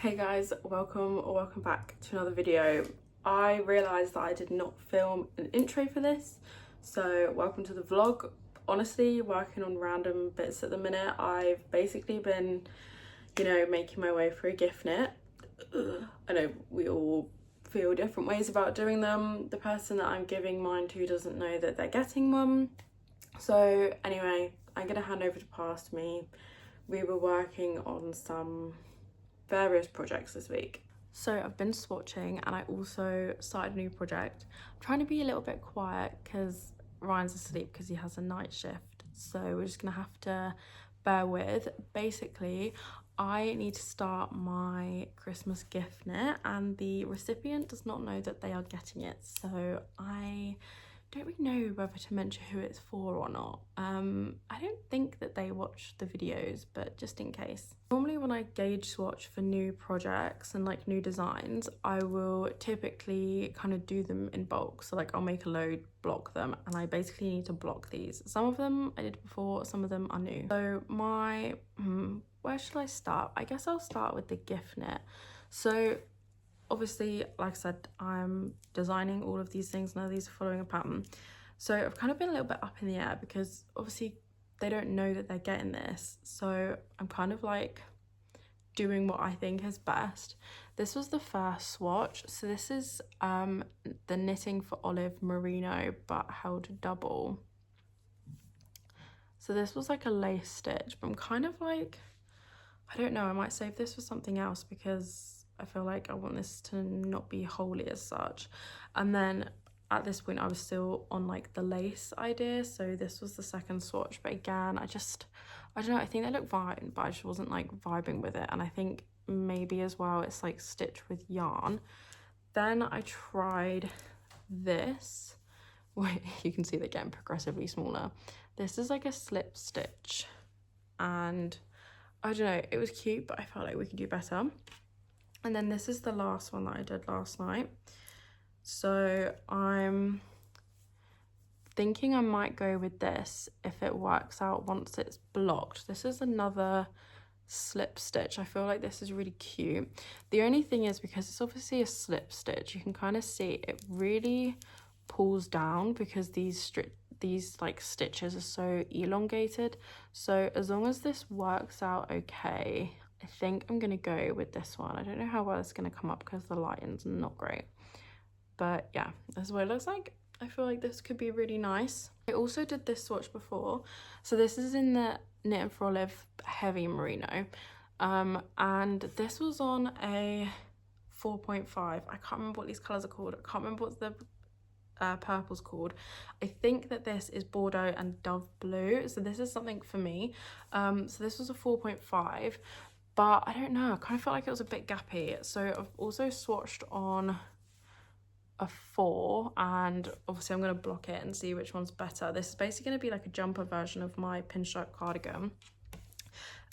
Hey guys, welcome or welcome back to another video. I realised that I did not film an intro for this, so welcome to the vlog. Honestly, working on random bits at the minute. I've basically been, making my way through a gift knit. I know we all feel different ways about doing them. The person that I'm giving mine to doesn't know that they're getting one. So anyway, I'm gonna hand over to past me. We were working on some various projects this week. So I've been swatching and I also started a new project. I'm trying to be a little bit quiet because Ryan's asleep because he has a night shift. So we're just gonna have to bear with. Basically, I need to start my Christmas gift knit and the recipient does not know that they are getting it. So I don't really know whether to mention who it's for or not. I don't think that they watch the videos, but just in case. Normally when I gauge swatch for new projects and like new designs, I will typically kind of do them in bulk. So like I'll make a load, block them, and I basically need to block these. Some of them I did before, some of them are new. So where should I start? I guess I'll start with the gift knit. So obviously, like I said, I'm designing all of these things. None of these are following a pattern. So I've kind of been a little bit up in the air because obviously they don't know that they're getting this. So I'm kind of like doing what I think is best. This was the first swatch. So this is the Knitting for Olive Merino, but held double. So this was like a lace stitch, but I'm kind of like, I don't know, I might save this for something else because I feel like I want this to not be wholly as such. And then at this point I was still on like the lace idea, so this was the second swatch. But again, I don't know, I think they look fine, but I just wasn't like vibing with it. And I think maybe as well it's like stitched with yarn. Then I tried this. Wait, you can see they're getting progressively smaller. This is like a slip stitch and I don't know, it was cute, but I felt like we could do better. And then this is the last one that I did last night. So I'm thinking I might go with this if it works out once it's blocked. This is another slip stitch. I feel like this is really cute. The only thing is, because it's obviously a slip stitch, you can kind of see it really pulls down because these like stitches are so elongated. So as long as this works out okay, I think I'm gonna go with this one. I don't know how well it's gonna come up because the lighting's not great, but yeah, this is what it looks like. I feel like this could be really nice. I also did this swatch before, so this is in the Knitting for Olive Heavy Merino, and this was on a 4.5. I can't remember what these colors are called. I can't remember what the purple's called. I think that this is Bordeaux and Dove Blue, so this is something for me. So this was a 4.5, but I don't know, I kind of felt like it was a bit gappy. So I've also swatched on a 4, and obviously I'm going to block it and see which one's better. This is basically going to be like a jumper version of my pinstripe cardigan.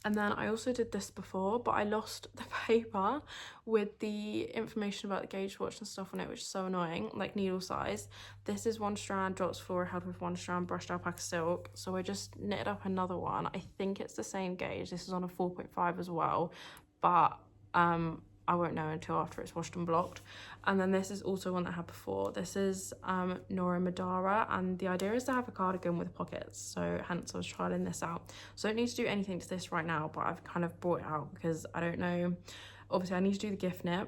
And then I also did this before, but I lost the paper with the information about the gauge swatch and stuff on it, which is so annoying, like needle size. This is 1 strand, dots flora held with 1 strand, brushed alpaca silk. So I just knitted up another one. I think it's the same gauge. This is on a 4.5 as well, but I won't know until after it's washed and blocked. And then this is also one that I had before. This is Nora Madara, and the idea is to have a cardigan with pockets, so hence I was trying this out. So I don't need to do anything to this right now, but I've kind of brought it out because I don't know, obviously I need to do the gift knit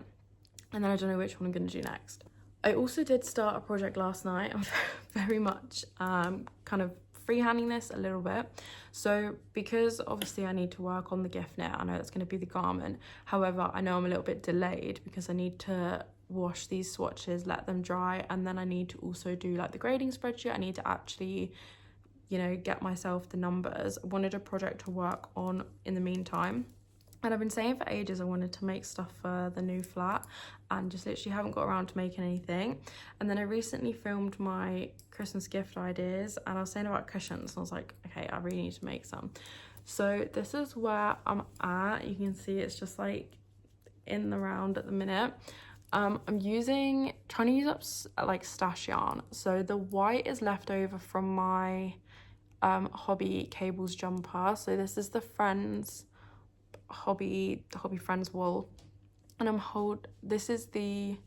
and then I don't know which one I'm going to do next. I also did start a project last night. I'm very much kind of freehanding this a little bit. So because obviously I need to work on the gift knit, I know it's going to be the garment. However, I know I'm a little bit delayed because I need to wash these swatches, let them dry, and then I need to also do like the grading spreadsheet. I need to actually, get myself the numbers. I wanted a project to work on in the meantime. And I've been saying for ages I wanted to make stuff for the new flat and just literally haven't got around to making anything. And then I recently filmed my Christmas gift ideas and I was saying about cushions and I was like, okay, I really need to make some. So this is where I'm at. You can see it's just like in the round at the minute. I'm trying to use up like stash yarn. So the white is left over from my hobby cables jumper. So this is the Hobby Friends wool and this is the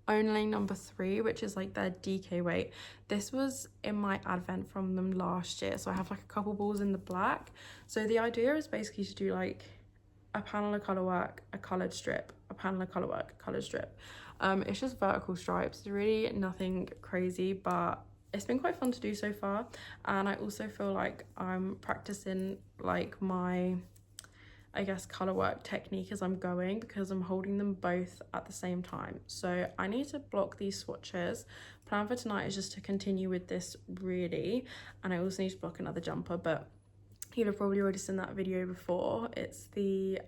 only number 3, which is like their DK weight. This was in my advent from them last year, so I have like a couple balls in the black. So the idea is basically to do like a panel of colour work, a coloured strip, a panel of colour work, a coloured strip. It's just vertical stripes. It's really nothing crazy, but it's been quite fun to do so far. And I also feel like I'm practicing like my, I guess, colour work technique as I'm going, because I'm holding them both at the same time. So I need to block these swatches. Plan for tonight is just to continue with this really, and I also need to block another jumper, but you'll have probably already seen that video before. It's the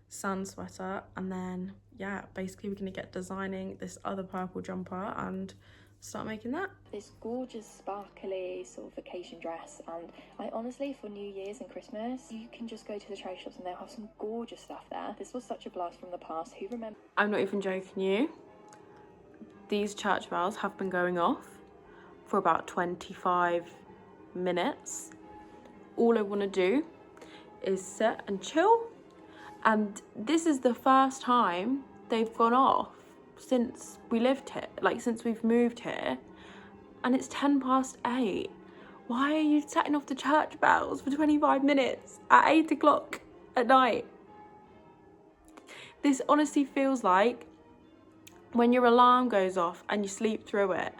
sun sweater, and then yeah, basically we're gonna get designing this other purple jumper and start making that. This gorgeous sparkly sort of vacation dress, and I honestly, for New Year's and Christmas, you can just go to the trade shops and they'll have some gorgeous stuff there. This was such a blast from the past. Who remembers? I'm not even joking you. These church bells have been going off for about 25 minutes. All I want to do is sit and chill, and this is the first time they've gone off since we lived here, like since we've moved here, and it's 8:10. Why are you setting off the church bells for 25 minutes at 8 o'clock at night? This honestly feels like when your alarm goes off and you sleep through it,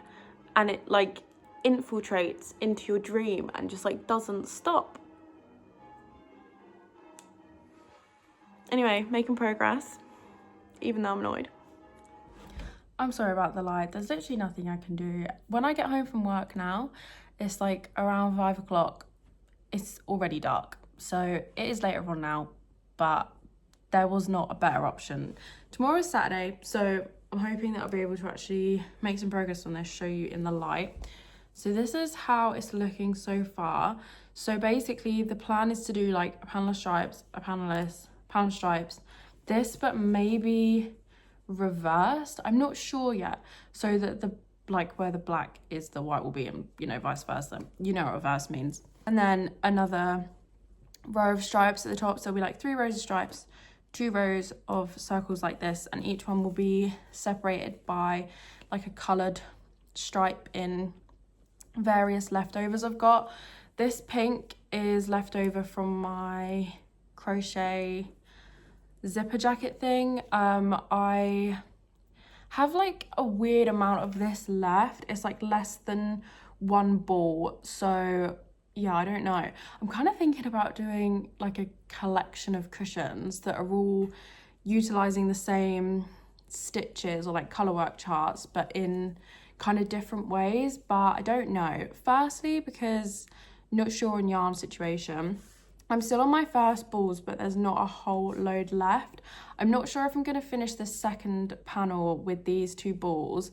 and it like infiltrates into your dream and just like doesn't stop. Anyway, making progress, even though I'm annoyed. I'm sorry about the light. There's literally nothing I can do. When I get home from work now, it's like around 5 o'clock. It's already dark. So it is later on now, but there was not a better option. Tomorrow is Saturday, so I'm hoping that I'll be able to actually make some progress on this, show you in the light. So this is how it's looking so far. So basically the plan is to do like a panel of stripes, a panelless, panel of stripes, this, but maybe reversed. I'm not sure yet. So that the like where the black is, the white will be, and you know, vice versa. You know what reverse means. And then another row of stripes at the top. So it'll be like 3 rows of stripes, 2 rows of circles like this, and each one will be separated by like a coloured stripe in various leftovers I've got. This pink is leftover from my crochet zipper jacket thing. I have like a weird amount of this left. It's like less than 1 ball, so yeah, I don't know. I'm kind of thinking about doing like a collection of cushions that are all utilizing the same stitches or like color work charts, but in kind of different ways, but I don't know. Firstly, because not sure on yarn situation. I'm still on my first balls, but there's not a whole load left. I'm not sure if I'm going to finish this second panel with these 2 balls,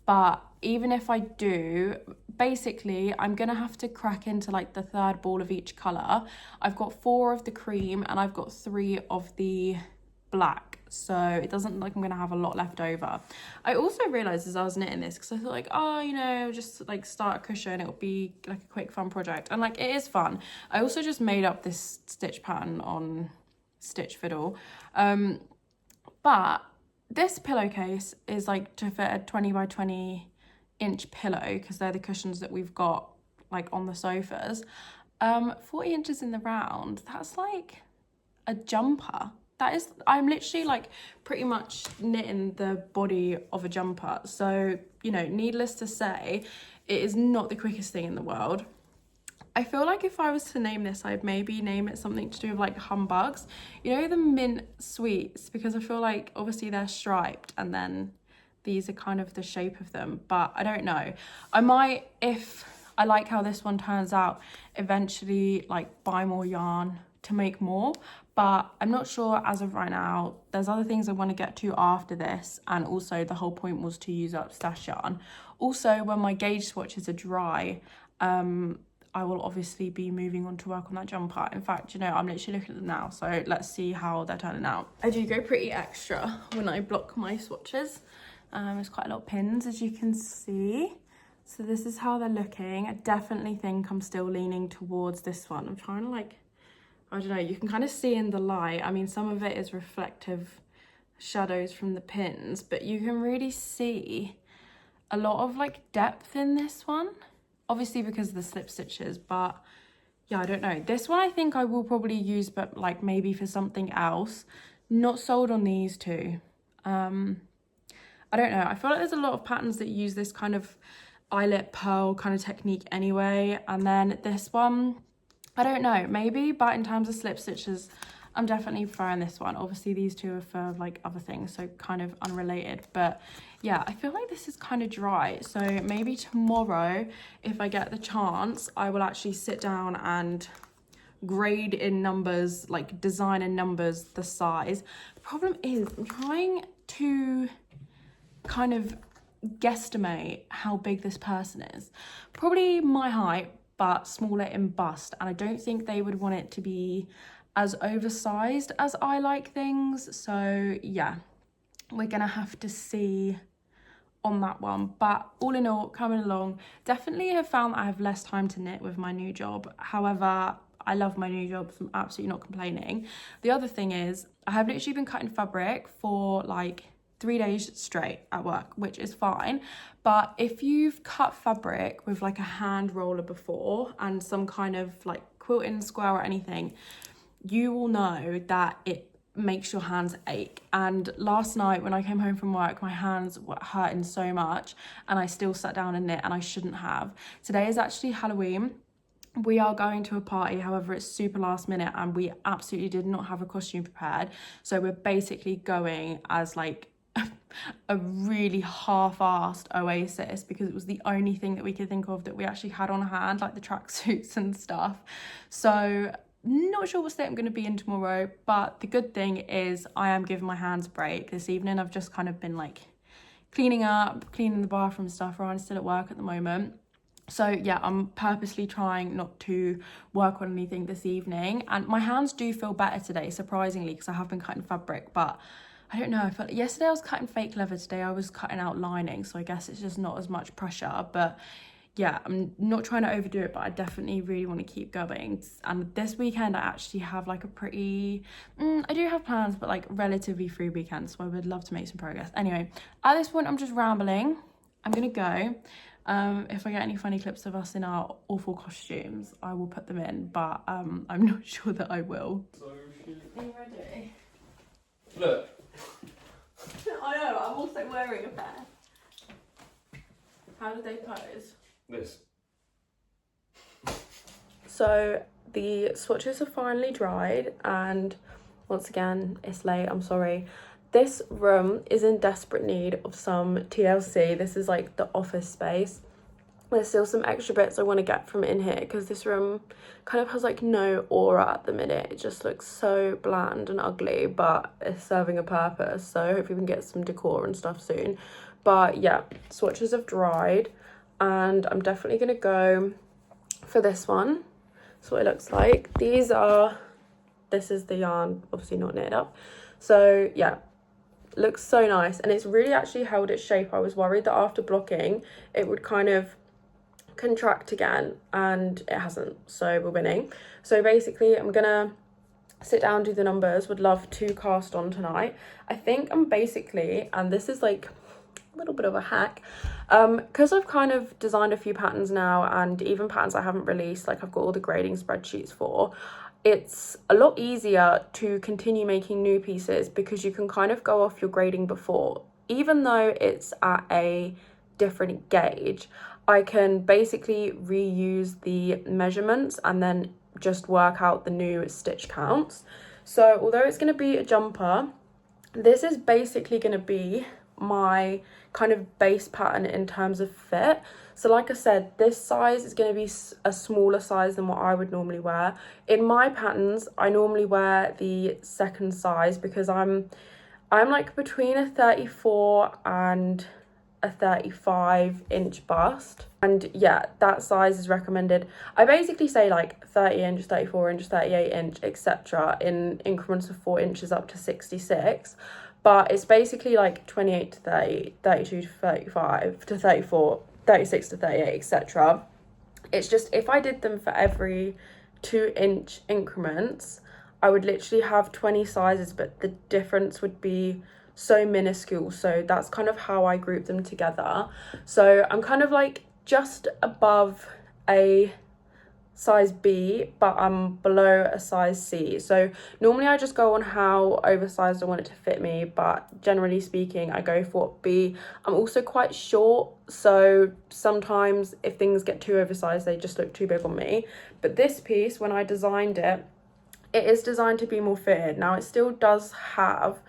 but even if I do, basically I'm going to have to crack into like the 3rd ball of each colour. I've got 4 of the cream and I've got 3 of the black, so it doesn't look like I'm gonna have a lot left over. I also realized as I was knitting this, because I thought like, oh, you know, just like start a cushion, it'll be like a quick fun project, and like it is fun. I also just made up this stitch pattern on Stitch Fiddle, but this pillowcase is like to fit a 20 by 20 inch pillow, because they're the cushions that we've got like on the sofas. 40 inches in the round, that's like a jumper. That is, I'm literally like pretty much knitting the body of a jumper. So, you know, needless to say, it is not the quickest thing in the world. I feel like if I was to name this, I'd maybe name it something to do with like humbugs. You know, the mint sweets, because I feel like obviously they're striped and then these are kind of the shape of them, but I don't know. I might, if I like how this one turns out, eventually like buy more yarn to make more, but I'm not sure as of right now. There's other things I want to get to after this, and also the whole point was to use up stash yarn. Also, when my gauge swatches are dry, I will obviously be moving on to work on that jumper. In fact, you know, I'm literally looking at them now, so let's see how they're turning out. I do go pretty extra when I block my swatches. There's quite a lot of pins, as you can see. So this is how they're looking. I definitely think I'm still leaning towards this one. I'm trying to like, I don't know, you can kind of see in the light. I mean, some of it is reflective shadows from the pins, but you can really see a lot of like depth in this one, obviously because of the slip stitches. But yeah, I don't know, this one I think I will probably use, but like maybe for something else. Not sold on these two. I don't know, I feel like there's a lot of patterns that use this kind of eyelet pearl kind of technique anyway, and then this one, I don't know, maybe, but in terms of slip stitches, I'm definitely preferring this one. Obviously these two are for like other things, so kind of unrelated, but yeah, I feel like this is kind of dry. So maybe tomorrow, if I get the chance, I will actually sit down and grade in numbers, like design in numbers, the size. The problem is I'm trying to kind of guesstimate how big this person is. Probably my height, but smaller in bust, and I don't think they would want it to be as oversized as I like things. So yeah, we're gonna have to see on that one. But all in all, coming along, definitely have found that I have less time to knit with my new job. However, I love my new job, so I'm absolutely not complaining. The other thing is I have literally been cutting fabric for like 3 days straight at work, which is fine. But if you've cut fabric with like a hand roller before and some kind of like quilting square or anything, you will know that it makes your hands ache. And last night when I came home from work, my hands were hurting so much and I still sat down and knit, and I shouldn't have. Today is actually Halloween. We are going to a party, however it's super last minute and we absolutely did not have a costume prepared, so we're basically going as like a really half-assed Oasis, because it was the only thing that we could think of that we actually had on hand, like the tracksuits and stuff. So not sure what state I'm going to be in tomorrow, but the good thing is I am giving my hands a break this evening. I've just kind of been like cleaning up, cleaning the bathroom stuff. Ryan's still at work at the moment. So yeah, I'm purposely trying not to work on anything this evening, and my hands do feel better today, surprisingly, because I have been cutting fabric. But I don't know, I felt yesterday I was cutting fake leather, today I was cutting out lining, so I guess it's just not as much pressure. But yeah, I'm not trying to overdo it, but I definitely really want to keep going. And this weekend I actually have like a pretty, I do have plans, but like relatively free weekend, so I would love to make some progress. Anyway, at this point I'm just rambling. I'm gonna go. If I get any funny clips of us in our awful costumes, I will put them in, but I'm not sure that I will. So, are you ready? Look. I know, I'm also wearing a pair. How did they pose? This. So the swatches have finally dried, and once again, it's late, I'm sorry. This room is in desperate need of some TLC. This is like the office space. There's still some extra bits I want to get from in here, because this room kind of has like no aura at the minute. It just looks so bland and ugly, but it's serving a purpose. So hopefully we can get some decor and stuff soon. But yeah, swatches have dried, and I'm definitely going to go for this one. That's what it looks like. This is the yarn, obviously not knitted up. So yeah, looks so nice, and it's really actually held its shape. I was worried that after blocking it would kind of contract again, and it hasn't, so we're winning. So basically I'm gonna sit down, do the numbers. Would love to cast on tonight. I think I'm basically, and this is like a little bit of a hack, because I've kind of designed a few patterns now, and even patterns I haven't released, like I've got all the grading spreadsheets for. It's a lot easier to continue making new pieces because you can kind of go off your grading before. Even though it's at a different gauge, I can basically reuse the measurements and then just work out the new stitch counts. So although it's going to be a jumper, this is basically going to be my kind of base pattern in terms of fit. So like I said, this size is going to be a smaller size than what I would normally wear. In my patterns, I normally wear the second size because I'm like between a 34 and a 35-inch bust. And yeah, that size is recommended. I basically say like 30-inch, 34-inch, 38-inch, etc. in increments of 4 inches up to 66. But it's basically like 28 to 30, 32 to 35 to 34, 36 to 38, etc. It's just, if I did them for every 2-inch increments, I would literally have 20 sizes, but the difference would be so minuscule, so that's kind of how I group them together. So I'm kind of like just above a size B, but I'm below a size C. So normally I just go on how oversized I want it to fit me, but generally speaking I go for B. I'm also quite short, so sometimes if things get too oversized they just look too big on me. But this piece, when I designed it, it is designed to be more fitted. Now it still does have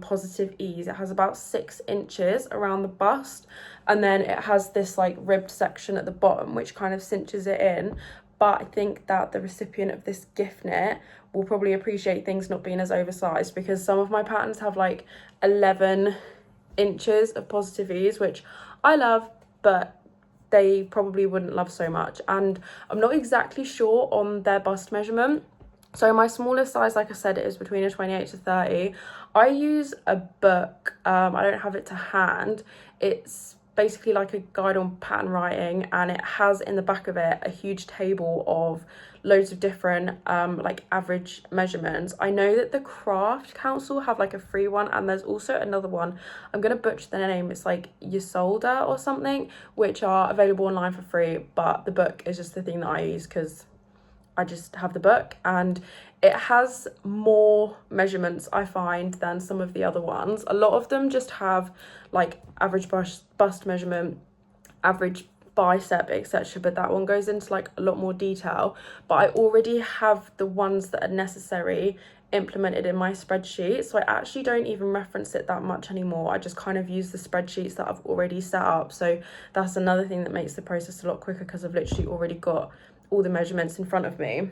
positive ease. It has about 6 inches around the bust, and then it has this like ribbed section at the bottom which kind of cinches it in. But I think that the recipient of this gift knit will probably appreciate things not being as oversized, because some of my patterns have like 11 inches of positive ease, which I love, but they probably wouldn't love so much. And I'm not exactly sure on their bust measurement. So my smallest size, like I said, is between a 28 to 30. I use a book. I don't have it to hand. It's basically like a guide on pattern writing, and it has in the back of it a huge table of loads of different like average measurements. I know that the Craft Council have like a free one, and there's also another one, I'm gonna butcher the name, it's like Yosolda or something, which are available online for free, but the book is just the thing that I use because I just have the book, and it has more measurements, I find, than some of the other ones. A lot of them just have like average bust measurement, average bicep, etc., but that one goes into like a lot more detail. But I already have the ones that are necessary implemented in my spreadsheet, so I actually don't even reference it that much anymore. I just kind of use the spreadsheets that I've already set up. So that's another thing that makes the process a lot quicker, because I've literally already got all the measurements in front of me.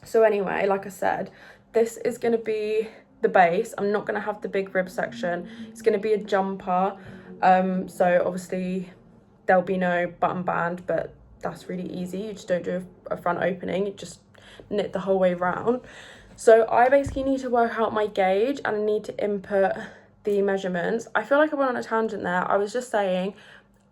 So anyway, like I said, this is going to be the base. I'm not going to have the big rib section. It's going to be a jumper, so obviously there'll be no button band, but that's really easy. You just don't do a front opening, you just knit the whole way round. So I basically need to work out my gauge, and I need to input the measurements. I feel like I went on a tangent there. I was just saying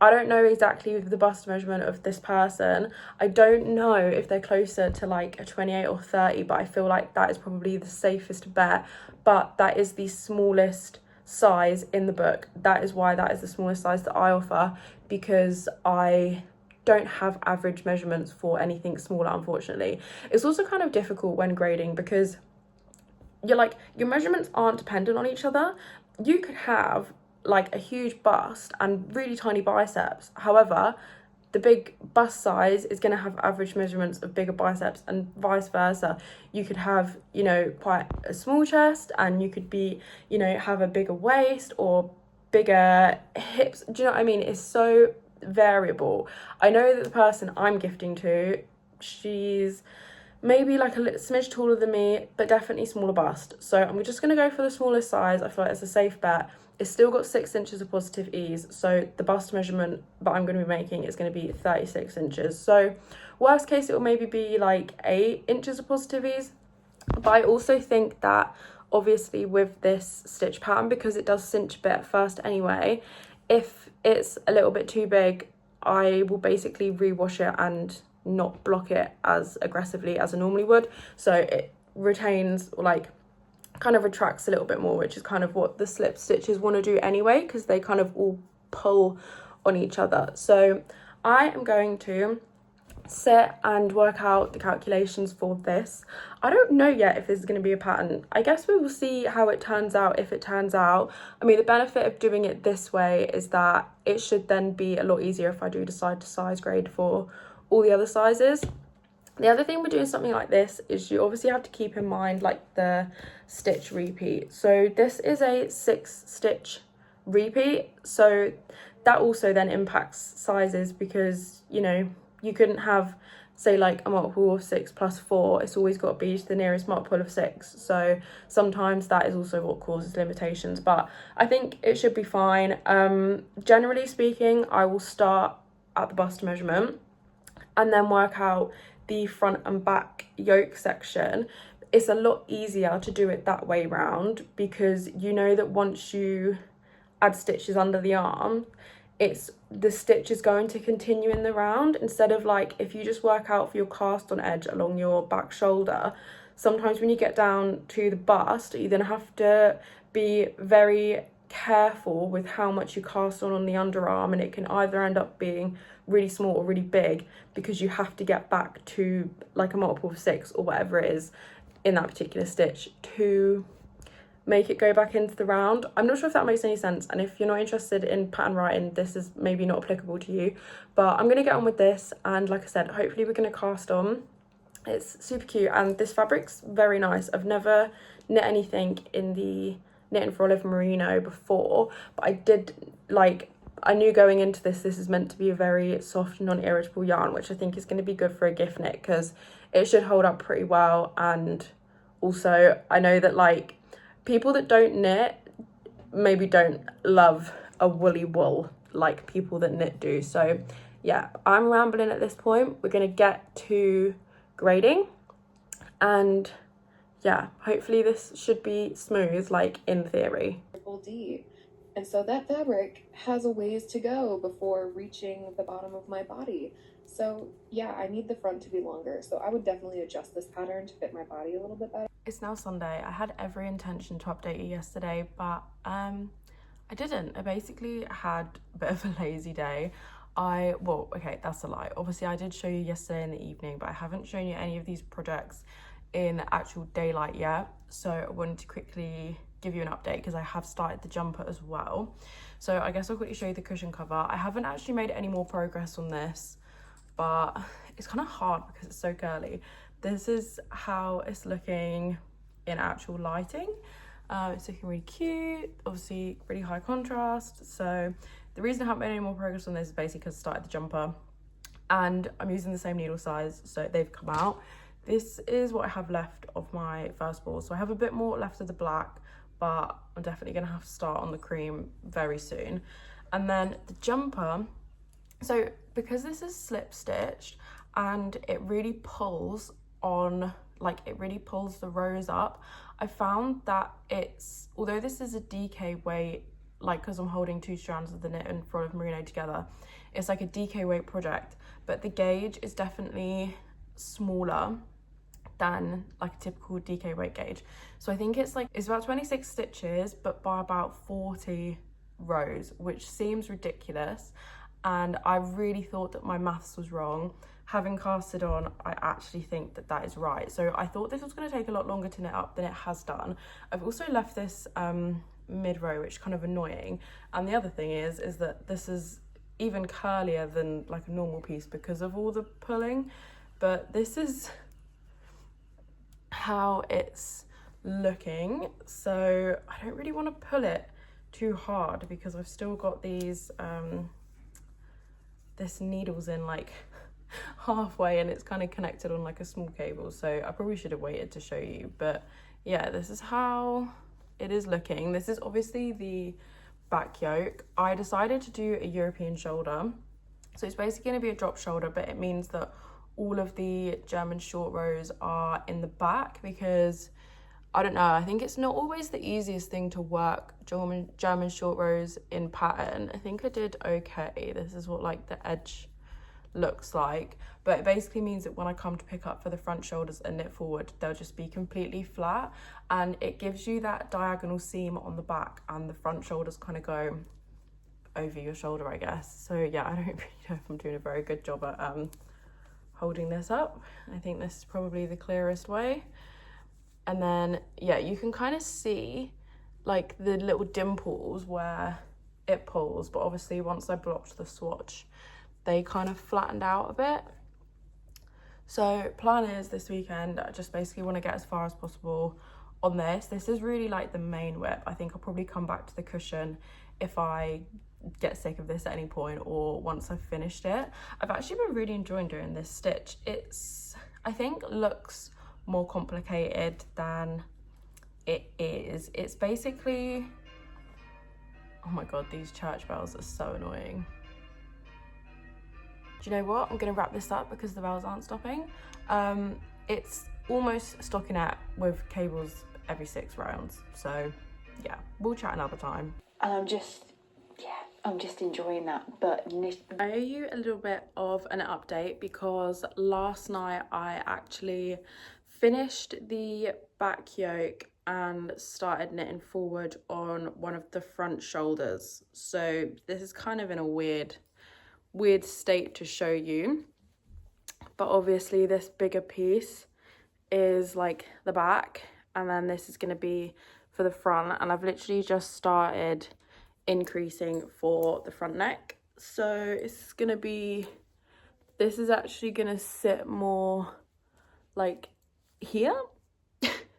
I don't know exactly the bust measurement of this person. I don't know if they're closer to like a 28 or 30, but I feel like that is probably the safest bet. But that is the smallest size in the book. That is why that is the smallest size that I offer, because I don't have average measurements for anything smaller, unfortunately. It's also kind of difficult when grading, because your measurements aren't dependent on each other. You could have like a huge bust and really tiny biceps. However, the big bust size is going to have average measurements of bigger biceps, and vice versa. You could have, quite a small chest, and you could be, have a bigger waist or bigger hips. Do you know what I mean? It's so variable. I know that the person I'm gifting to, she's maybe like a little smidge taller than me, but definitely smaller bust. So I'm just going to go for the smallest size. I feel like it's a safe bet. It's still got 6 inches of positive ease, so the bust measurement that I'm going to be making is going to be 36 inches. So worst case, it will maybe be like 8 inches of positive ease. But I also think that obviously with this stitch pattern, because it does cinch a bit at first anyway, if it's a little bit too big, I will basically rewash it and not block it as aggressively as I normally would, so it retains, like kind of retracts a little bit more, which is kind of what the slip stitches want to do anyway, because they kind of all pull on each other. So I am going to sit and work out the calculations for this. I don't know yet if this is going to be a pattern. I guess we will see how it turns out, if it turns out. I mean, the benefit of doing it this way is that it should then be a lot easier if I do decide to size grade for all the other sizes. The other thing with doing something like this is you obviously have to keep in mind like the stitch repeat. So this is a 6 stitch repeat, so that also then impacts sizes, because you couldn't have, say, like a multiple of 6 plus 4. It's always got to be the nearest multiple of 6, so sometimes that is also what causes limitations, but I think it should be fine. Generally speaking, I will start at the bust measurement and then work out the front and back yoke section. It's a lot easier to do it that way round, because you know that once you add stitches under the arm, the stitch is going to continue in the round, instead of like if you just work out for your cast on edge along your back shoulder, sometimes when you get down to the bust, you're gonna have to be very careful with how much you cast on the underarm, and it can either end up being really small or really big because you have to get back to like a multiple of 6 or whatever it is in that particular stitch to make it go back into the round. I'm not sure if that makes any sense, and if you're not interested in pattern writing, this is maybe not applicable to you, but I'm gonna get on with this, and like I said, hopefully we're gonna cast on. It's super cute, and this fabric's very nice. I've never knit anything in the Knit for Olive Merino before, but I knew going into this is meant to be a very soft, non-irritable yarn, which I think is going to be good for a gift knit because it should hold up pretty well. And also I know that like people that don't knit maybe don't love a woolly wool like people that knit do. So yeah, I'm rambling at this point. We're going to get to grading, and yeah, hopefully this should be smooth, like in theory. D. And so that fabric has a ways to go before reaching the bottom of my body. So yeah, I need the front to be longer. So I would definitely adjust this pattern to fit my body a little bit better. It's now Sunday. I had every intention to update you yesterday, but I didn't. I basically had a bit of a lazy day. Well, okay, that's a lie. Obviously, I did show you yesterday in the evening, but I haven't shown you any of these projects in actual daylight yet. So I wanted to quickly give you an update because I have started the jumper as well. So I guess I'll quickly show you the cushion cover. I haven't actually made any more progress on this, but it's kind of hard because it's so curly. This is how it's looking in actual lighting. It's looking really cute, obviously really high contrast. So the reason I haven't made any more progress on this is basically because I started the jumper and I'm using the same needle size, so they've come out. This is what I have left of my first ball. So I have a bit more left of the black, but I'm definitely gonna have to start on the cream very soon. And then the jumper, so because this is slip stitched and it really pulls on, like it really pulls the rows up, I found that although this is a DK weight, like because I'm holding 2 strands of the Knit and for Olive Merino together, it's like a DK weight project, but the gauge is definitely smaller than like a typical DK weight gauge. So I think it's about 26 stitches, but by about 40 rows, which seems ridiculous. And I really thought that my maths was wrong. Having casted on, I actually think that that is right. So I thought this was going to take a lot longer to knit up than it has done. I've also left this mid row, which is kind of annoying. And the other thing is that this is even curlier than like a normal piece because of all the pulling. But this is how it's looking. So I don't really want to pull it too hard because I've still got these this needles in like halfway, and it's kind of connected on like a small cable, so I probably should have waited to show you. But yeah, this is how it is looking. This is obviously the back yoke. I decided to do a European shoulder, so it's basically going to be a drop shoulder, but it means that all of the German short rows are in the back because I don't know, I think it's not always the easiest thing to work German short rows in pattern. I think I did okay. This is what like the edge looks like, but it basically means that when I come to pick up for the front shoulders and knit forward, they'll just be completely flat, and it gives you that diagonal seam on the back, and the front shoulders kind of go over your shoulder, I guess. So yeah, I don't really know if I'm doing a very good job at holding this up. I think this is probably the clearest way. And then yeah, you can kind of see like the little dimples where it pulls, but obviously once I blocked the swatch, they kind of flattened out a bit. So plan is this weekend, I just basically want to get as far as possible on this. This is really like the main whip. I think I'll probably come back to the cushion if I get sick of this at any point or once I've finished it. I've actually been really enjoying doing this stitch. It's, I think, looks more complicated than it is. It's basically, oh my god, these church bells are so annoying. Do you know what? I'm gonna wrap this up because the bells aren't stopping. It's almost stockinette with cables every 6 rounds. So yeah, we'll chat another time. And I'm just enjoying that. But I owe you a little bit of an update because last night I actually finished the back yoke and started knitting forward on one of the front shoulders. So this is kind of in a weird state to show you, but obviously this bigger piece is like the back, and then this is going to be for the front, and I've literally just started increasing for the front neck. So it's going to be, this is actually going to sit more like here.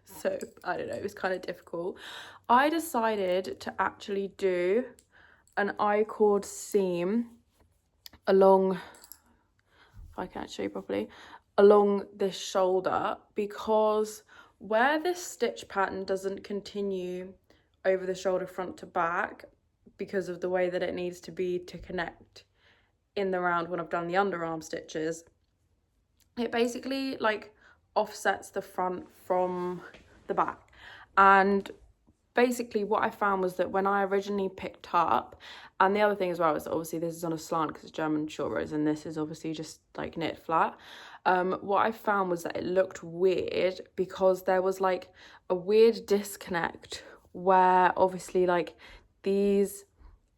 So I don't know, it was kind of difficult. I decided to actually do an I-cord seam along, if I can't show you properly, along this shoulder, because where this stitch pattern doesn't continue over the shoulder front to back because of the way that it needs to be to connect in the round when I've done the underarm stitches, it basically like offsets the front from the back. And basically what I found was that when I originally picked up, and the other thing as well is that obviously this is on a slant because it's German short rows and this is obviously just like knit flat. What I found was that it looked weird because there was like a weird disconnect where obviously like these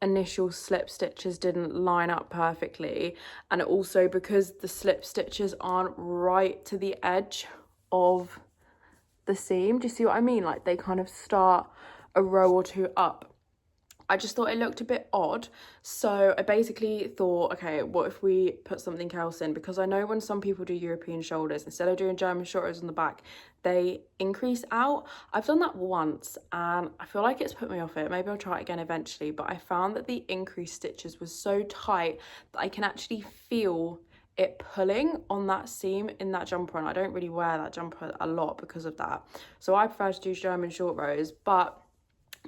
initial slip stitches didn't line up perfectly, and also because the slip stitches aren't right to the edge of the seam. Do you see what I mean? Like they kind of start a row or two up. I just thought it looked a bit odd, so I basically thought, okay, what if we put something else in? Because I know when some people do European shoulders, instead of doing German short rows on the back, they increase out. I've done that once and I feel like it's put me off it. Maybe I'll try it again eventually, but I found that the increased stitches was so tight that I can actually feel it pulling on that seam in that jumper, and I don't really wear that jumper a lot because of that. So I prefer to do German short rows, but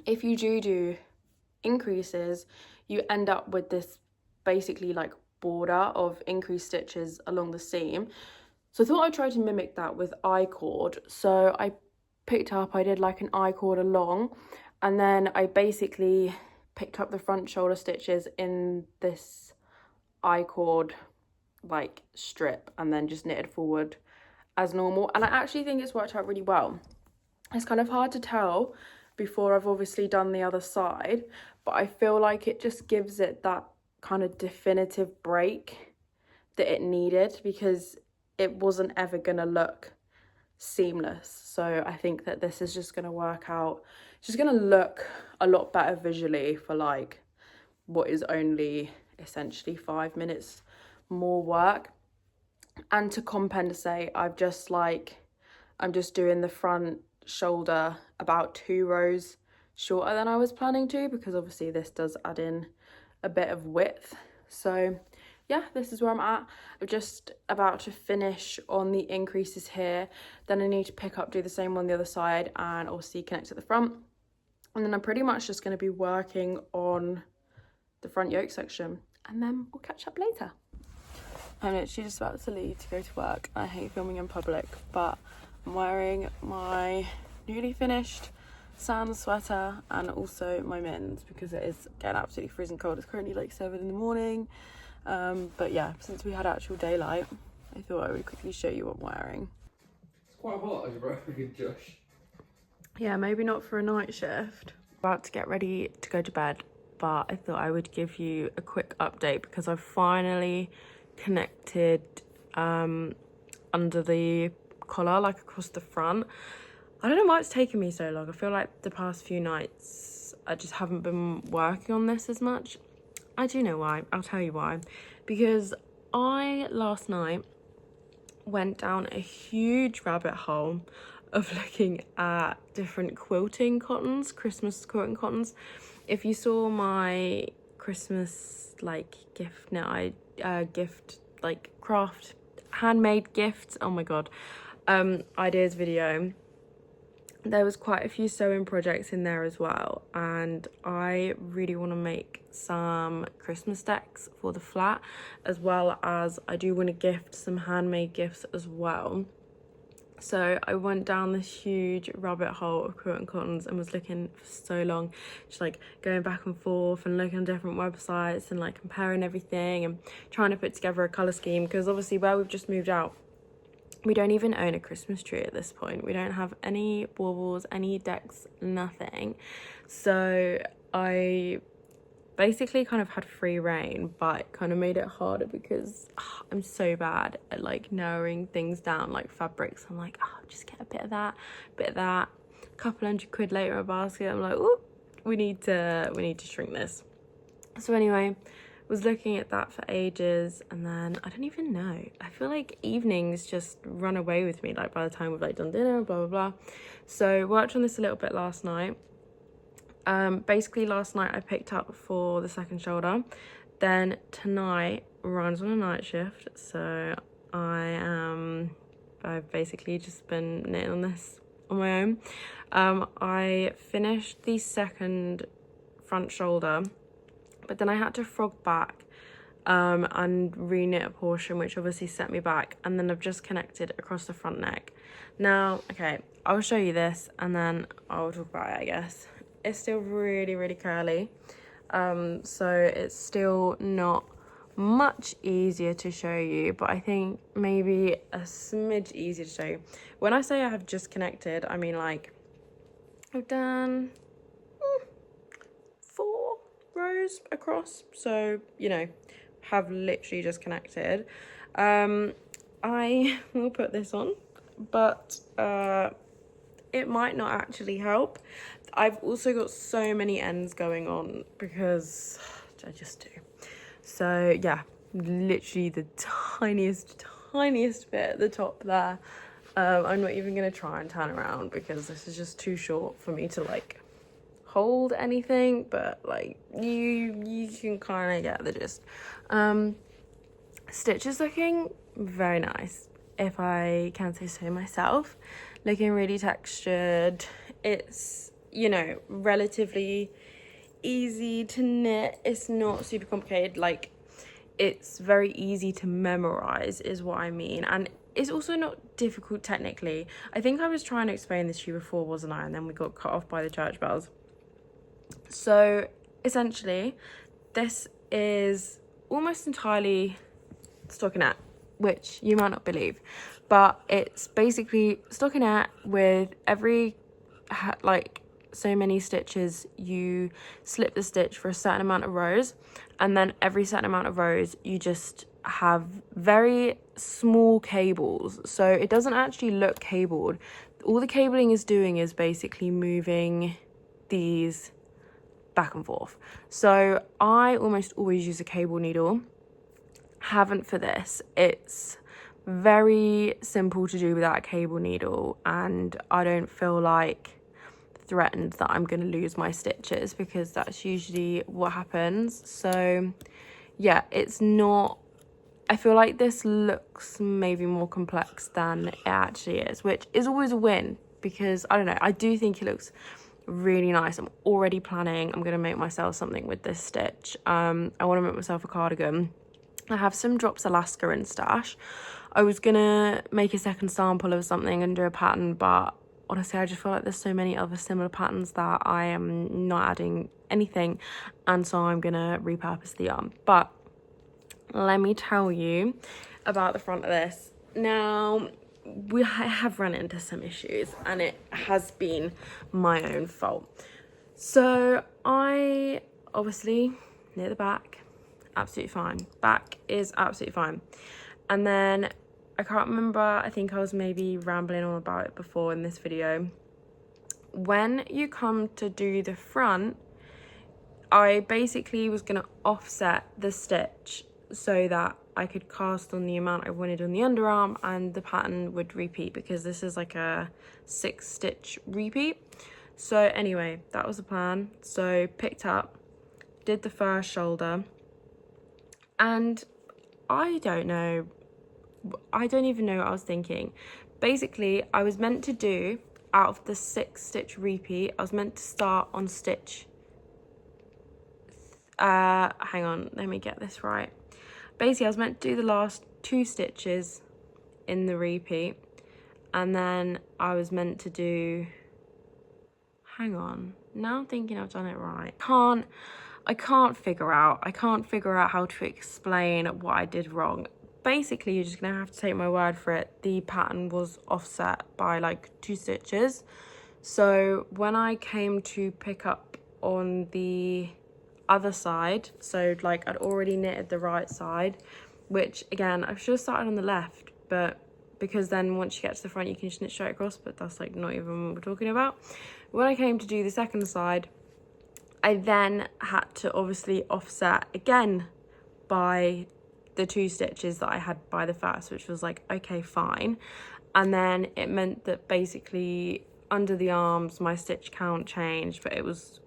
if you do increases, you end up with this basically like border of increased stitches along the seam. So I thought I'd try to mimic that with I-cord. So I did like an I-cord along, and then I basically picked up the front shoulder stitches in this I-cord like strip and then just knitted forward as normal, and I actually think it's worked out really well. It's kind of hard to tell before I've obviously done the other side, but I feel like it just gives it that kind of definitive break that it needed, because it wasn't ever gonna look seamless. So I think that this is just gonna work out, it's just gonna look a lot better visually for like what is only essentially 5 minutes more work. And to compensate, I'm just doing the front shoulder about 2 rows shorter than I was planning to, because obviously this does add in a bit of width. So yeah, this is where I'm at. I'm just about to finish on the increases here, then I need to pick up, do the same on the other side, and obviously connect at the front, and then I'm pretty much just going to be working on the front yoke section, and then we'll catch up later. I'm literally just about to leave to go to work. I hate filming in public, but I'm wearing my newly finished sand sweater and also my mittens because it is getting absolutely freezing cold. It's currently like 7 in the morning. But yeah, since we had actual daylight, I thought I would quickly show you what I'm wearing. It's quite hot as a broken Josh. Yeah, maybe not for a night shift. About to get ready to go to bed, but I thought I would give you a quick update because I've finally connected under the collar, like across the front. I don't know why it's taken me so long. I feel like the past few nights I just haven't been working on this as much. I do know why. I'll tell you why. Because I last night went down a huge rabbit hole of looking at different quilting cottons, Christmas quilting cottons. If you saw my Christmas like gift craft handmade gifts, oh my god, ideas video, there was quite a few sewing projects in there as well, and I really want to make some Christmas decks for the flat, as well as I do want to gift some handmade gifts as well. So I went down this huge rabbit hole of quilting cottons and was looking for so long, just like going back and forth and looking on different websites and like comparing everything and trying to put together a colour scheme, because obviously where we've just moved out, We don't even own a Christmas tree at this point. We don't have any baubles, any decks, nothing. So I basically kind of had free reign, but it kind of made it harder because I'm so bad at like narrowing things down, like fabrics. I'm like, just get a bit of that, a couple £100 later in a basket. I'm like, oh, we need to shrink this. So anyway, was looking at that for ages, and then I don't even know, I feel like evenings just run away with me, like by the time we've like done dinner, blah blah blah. So worked on this a little bit last night. Basically last night I picked up for the second shoulder, then tonight Ryan's on a night shift, so I've basically just been knitting on this on my own. I finished the second front shoulder, but then I had to frog back and re-knit a portion, which obviously set me back, and then I've just connected across the front neck. Now, okay, I'll show you this and then I'll talk about it, I guess. It's still really, really curly, so it's still not much easier to show you, but I think maybe a smidge easier to show you. When I say I have just connected, I mean like I've done 4 rows across, so you know, have literally just connected. I will put this on, but it might not actually help. I've also got so many ends going on because I just do. So yeah, literally the tiniest bit at the top there. I'm not even gonna try and turn around because this is just too short for me to like hold anything, but like you can kind of get the gist. Stitch is looking very nice, if I can say so myself. Looking really textured. It's, you know, relatively easy to knit. It's not super complicated. Like, it's very easy to memorize is what I mean, and it's also not difficult technically. I think I was trying to explain this to you before, wasn't I? And then we got cut off by the church bells. So essentially this is almost entirely stockinette, which you might not believe, but it's basically stockinette with every like so many stitches you slip the stitch for a certain amount of rows, and then every certain amount of rows you just have very small cables, so it doesn't actually look cabled. All the cabling is doing is basically moving these back and forth. So I almost always use a cable needle. Haven't for this. It's very simple to do without a cable needle, and I don't feel like threatened that I'm going to lose my stitches, because that's usually what happens. So yeah, it's not, I feel like this looks maybe more complex than it actually is, which is always a win, because I don't know, I do think it looks really nice. I'm already planning, I'm going to make myself something with this stitch. I want to make myself a cardigan. I have some drops Alaska in stash. I was gonna make a second sample of something and do a pattern, but honestly I just feel like there's so many other similar patterns that I am not adding anything, and so I'm gonna repurpose the yarn. But let me tell you about the front of this. Now, I have run into some issues, and it has been my own fault. So I obviously knit the back, absolutely fine. Back is absolutely fine. And then I can't remember, I think I was maybe rambling on about it before in this video. When you come to do the front, I basically was going to offset the stitch so that I could cast on the amount I wanted on the underarm, and the pattern would repeat, because this is like a 6-stitch repeat. So anyway, that was the plan. So picked up, did the first shoulder, and I don't even know what I was thinking. Basically, I was meant to do, out of the 6-stitch repeat, I was meant to start on stitch, hang on, let me get this right. Basically, I was meant to do the last 2 stitches in the repeat, and then I was meant to do, hang on, now I'm thinking I've done it right. I can't figure out how to explain what I did wrong. basically, you're just gonna have to take my word for it. The pattern was offset by like 2 stitches. So when I came to pick up on the other side, so like I'd already knitted the right side, which again, I should have started on the left, but because then once you get to the front, you can just knit straight across, but that's like not even what we're talking about. When I came to do the second side, I then had to obviously offset again by the 2 stitches that I had by the first, which was like, okay, fine. And then it meant that basically under the arms, my stitch count changed, but it was,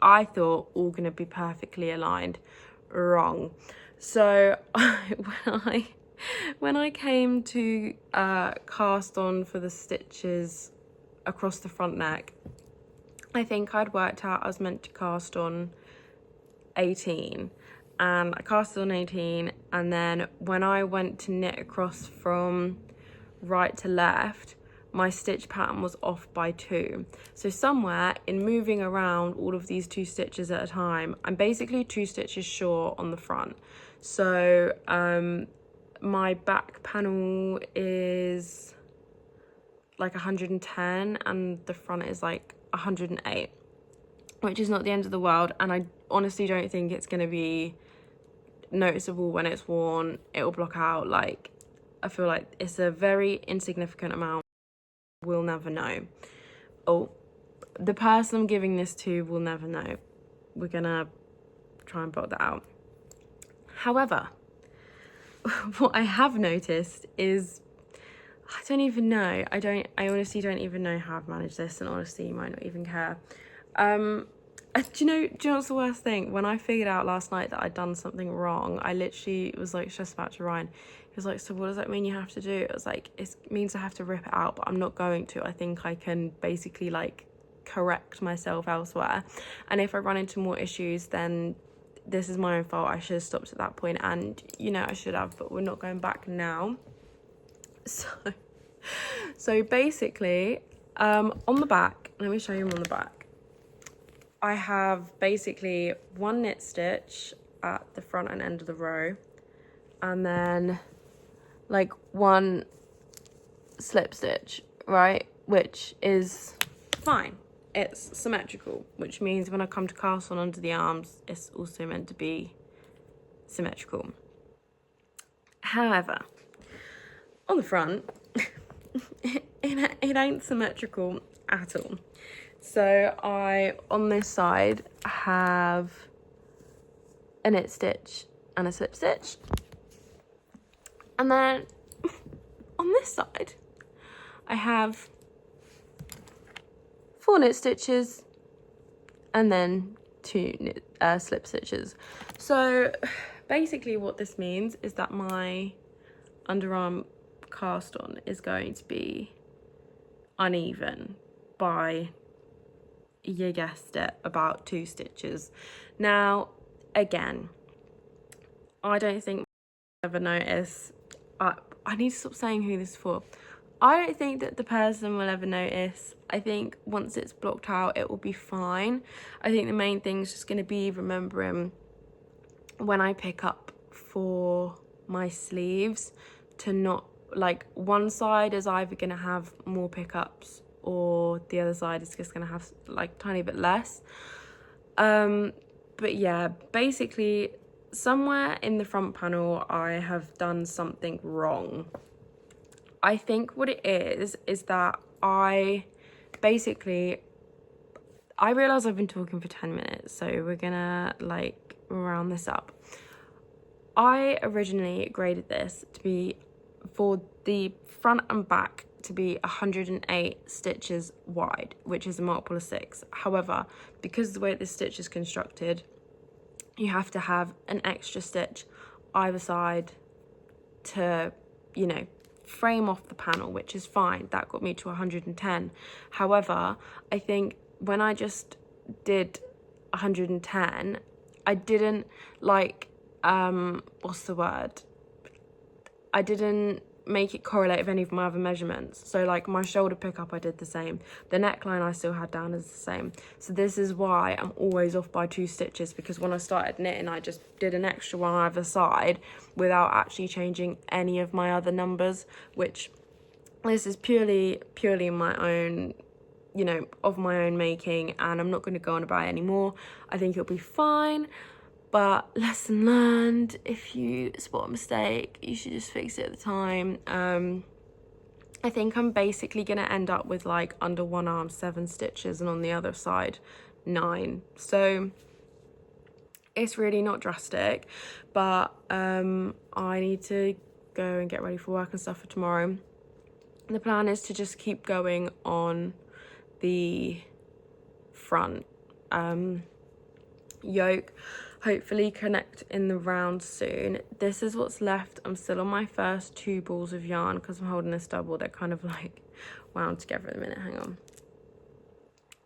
I thought, all gonna be perfectly aligned. Wrong. So when I came to cast on for the stitches across the front neck, I think I'd worked out I was meant to cast on 18, and I casted on 18, and then when I went to knit across from right to left, my stitch pattern was off by 2. So somewhere in moving around all of these 2 stitches at a time, I'm basically 2 stitches short on the front. So my back panel is like 110 and the front is like 108, which is not the end of the world, and I honestly don't think it's going to be noticeable when it's worn. It'll block out. Like, I feel like it's a very insignificant amount. We'll never know. Oh, the person I'm giving this to will never know. We're gonna try and block that out. However, what I have noticed is, I don't even know. I honestly don't even know how I've managed this, and honestly, you might not even care. Do you know what's the worst thing? When I figured out last night that I'd done something wrong, I literally was like just about to Ryan. He was like, so what does that mean you have to do? I was like, it means I have to rip it out, but I'm not going to. I think I can basically like correct myself elsewhere. And if I run into more issues, then this is my own fault. I should have stopped at that point, and you know, I should have, but we're not going back now. So basically, on the back, let me show you on the back. I have basically 1 knit stitch at the front and end of the row, and then like 1 slip stitch, right? Which is fine. It's symmetrical, which means when I come to cast on under the arms, it's also meant to be symmetrical. However, on the front, it ain't symmetrical at all. So I, on this side, have a knit stitch and a slip stitch. And then on this side, I have 4 knit stitches and then 2 slip stitches. So basically what this means is that my underarm cast on is going to be uneven by, you guessed it, about 2 stitches. Now, again, I don't think I'll ever notice. I need to stop saying who this is for. I don't think that the person will ever notice. I think once it's blocked out, it will be fine. I think the main thing is just going to be remembering when I pick up for my sleeves to not, like, one side is either going to have more pickups or the other side is just going to have like tiny bit less. But yeah, basically somewhere in the front panel I have done something wrong. I think what it is that I realize I've been talking for 10 minutes, so we're gonna like round this up. I originally graded this to be, for the front and back, to be 108 stitches wide, which is a multiple of 6. However, because of the way this stitch is constructed, you have to have an extra stitch either side to, you know, frame off the panel, which is fine. That got me to 110. However, I think when I just did 110, I didn't like, what's the word? I didn't make it correlate with any of my other measurements. So like my shoulder pickup, I did the same. The neckline I still had down is the same. So this is why I'm always off by 2 stitches, because when I started knitting, I just did an extra one on either side without actually changing any of my other numbers, which this is purely my own, you know, of my own making, and I'm not going to go on about it anymore. I think it'll be fine. But lesson learned, if you spot a mistake, you should just fix it at the time. I think I'm basically going to end up with like under one arm 7 stitches and on the other side 9. So it's really not drastic, but I need to go and get ready for work and stuff for tomorrow. The plan is to just keep going on the front yoke, hopefully connect in the round soon. This is what's left. I'm still on my first 2 balls of yarn because I'm holding this double. They're kind of like wound together at the minute. Hang on.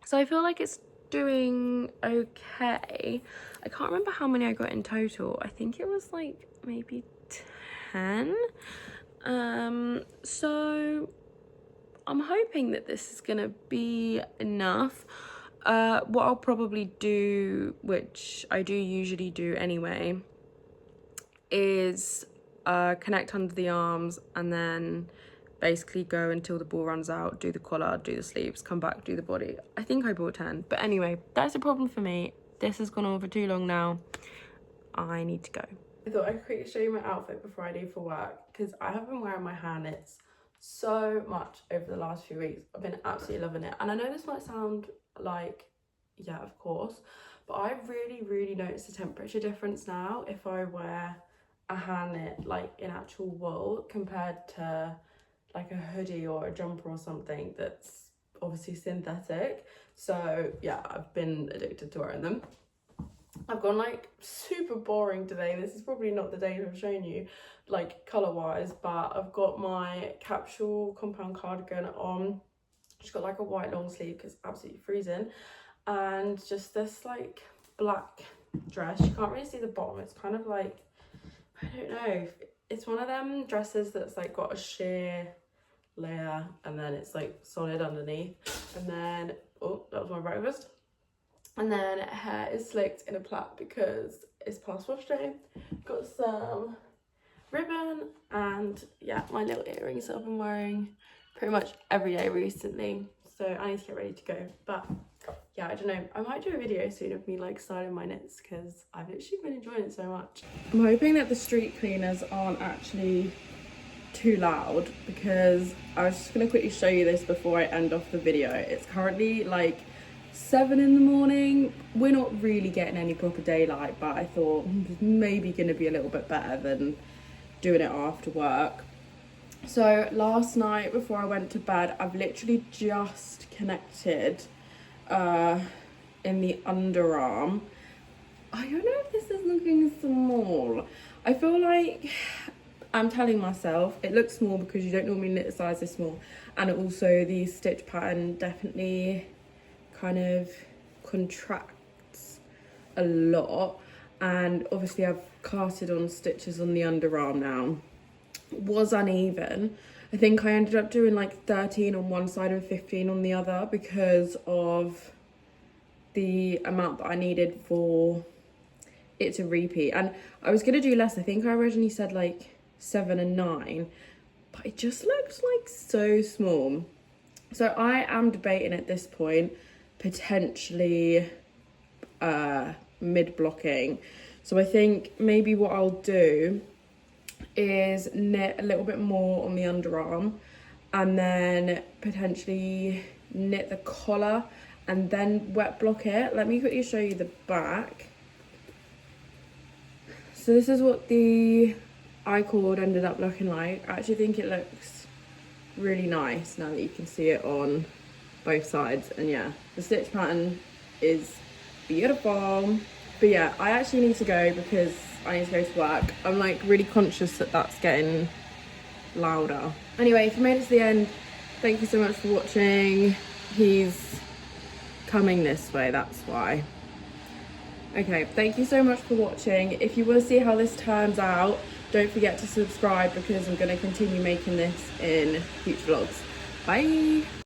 So I feel like it's doing okay. I can't remember how many I got in total. I think it was like maybe 10. So I'm hoping that this is gonna be enough. What I'll probably do, which I do usually do anyway, is connect under the arms and then basically go until the ball runs out, do the collar, do the sleeves, come back, do the body. I think I bought 10, but anyway, that's a problem for me. This has gone on for too long now. I need to go. I thought I'd quickly show you my outfit before I leave for work, because I have been wearing my hair knits so much over the last few weeks. I've been absolutely loving it, and I know this might sound like, yeah, of course, but I really noticed the temperature difference now if I wear a hand knit like in actual wool compared to like a hoodie or a jumper or something that's obviously synthetic. So yeah, I've been addicted to wearing them. I've gone like super boring today. This is probably not the day to have shown you like colour wise, but I've got my capsule compound cardigan on. She's got like a white long sleeve because it's absolutely freezing, and just this like black dress. You can't really see the bottom. It's kind of like, I don't know, it's one of them dresses that's like got a sheer layer and then it's like solid underneath, and then, oh, that was my breakfast, and then hair is slicked in a plait because it's past wash day. Got some ribbon, and yeah, my little earrings that I've been wearing pretty much every day recently, so I need to get ready to go. But yeah, I don't know, I might do a video soon of me like styling my knits because I've literally been enjoying it so much. I'm hoping that the street cleaners aren't actually too loud, because I was just gonna quickly show you this before I end off the video. It's currently like 7 in the morning. We're not really getting any proper daylight, but I thought it's maybe gonna be a little bit better than doing it after work. So last night before I went to bed, I've literally just connected in the underarm. I don't know if this is looking small. I feel like I'm telling myself it looks small because you don't normally knit a size this small, and also the stitch pattern definitely kind of contracts a lot, and obviously I've casted on stitches on the underarm now. Was uneven. I think I ended up doing like 13 on one side and 15 on the other because of the amount that I needed for it to repeat, and I was gonna do less. I think I originally said like 7 and 9, but it just looks like so small. So I am debating at this point potentially mid blocking. So I think maybe what I'll do is knit a little bit more on the underarm and then potentially knit the collar and then wet block it. Let me quickly show you the back. So this is what the I-cord ended up looking like. I actually think it looks really nice now that you can see it on both sides, and yeah, the stitch pattern is beautiful. But yeah, I actually need to go because I need to go to work. I'm like really conscious that that's getting louder. Anyway, if you made it to the end, thank you so much for watching. He's coming this way, that's why. Okay, thank you so much for watching. If you want to see how this turns out, Don't forget to subscribe because I'm going to continue making this in future vlogs. Bye.